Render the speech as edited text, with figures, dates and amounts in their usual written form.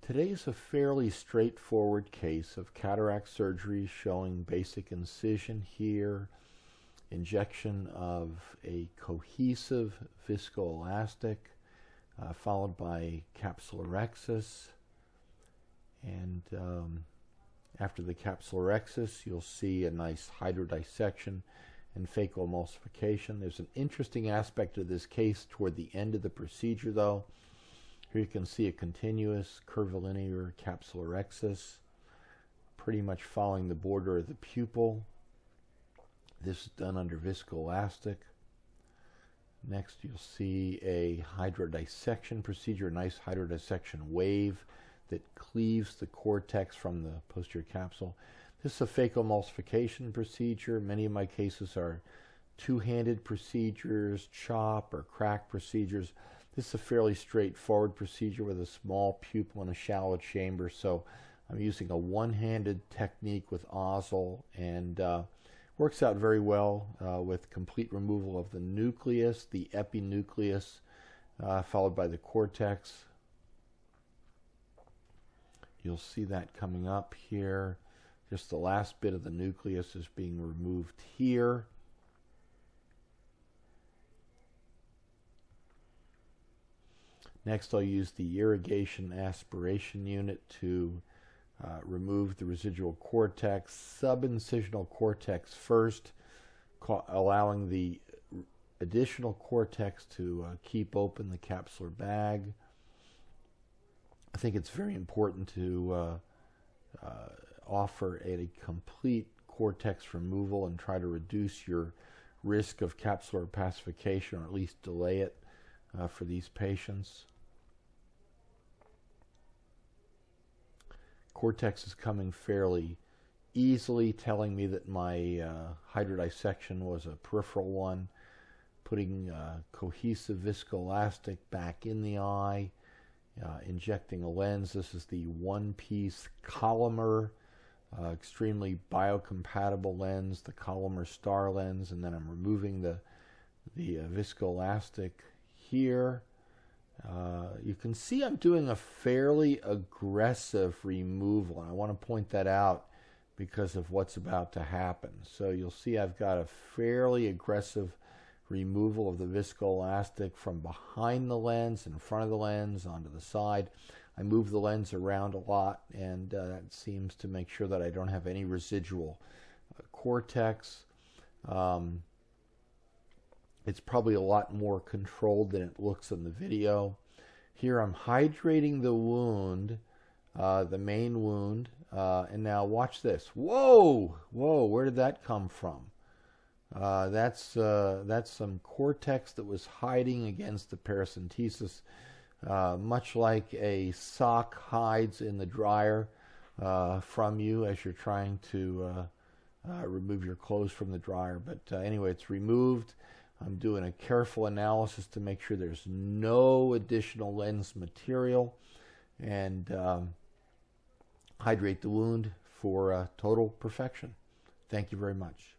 Today is a fairly straightforward case of cataract surgery showing basic incision here, injection of a cohesive viscoelastic, followed by capsulorhexis. And after the capsulorhexis, you'll see a nice hydrodissection and phacoemulsification. There's an interesting aspect of this case toward the end of the procedure, though. Here you can see a continuous curvilinear capsulorhexis, pretty much following the border of the pupil. This is done under viscoelastic. Next, you'll see a hydrodissection procedure, a nice hydrodissection wave that cleaves the cortex from the posterior capsule. This is a phacoemulsification procedure. Many of my cases are two-handed procedures, chop or crack procedures. This is a fairly straightforward procedure with a small pupil and a shallow chamber, so I'm using a one-handed technique with Ozzel, and works out very well with complete removal of the nucleus, the epinucleus, followed by the cortex. You'll see that coming up here. Just the last bit of the nucleus is being removed here. Next, I'll use the irrigation aspiration unit to remove the residual cortex, subincisional cortex first, allowing the additional cortex to keep open the capsular bag. I think it's very important to offer a complete cortex removal and try to reduce your risk of capsular opacification, or at least delay it for these patients. Cortex is coming fairly easily, telling me that my hydrodissection was a peripheral one. Putting cohesive viscoelastic back in the eye, injecting a lens. This is the one-piece Collamer, extremely biocompatible lens, the Collamer star lens, and then I'm removing the viscoelastic here. You can see I'm doing a fairly aggressive removal, and I want to point that out because of what's about to happen. So you'll see I've got a fairly aggressive removal of the viscoelastic from behind the lens, in front of the lens, onto the side. I move the lens around a lot, and that seems to make sure that I don't have any residual cortex. It's probably a lot more controlled than it looks in the video. Here I'm hydrating the wound, the main wound, and now watch this. Whoa! Whoa, where did that come from? That's some cortex that was hiding against the paracentesis, much like a sock hides in the dryer from you as you're trying to remove your clothes from the dryer. But anyway, it's removed. I'm doing a careful analysis to make sure there's no additional lens material, and hydrate the wound for total perfection. Thank you very much.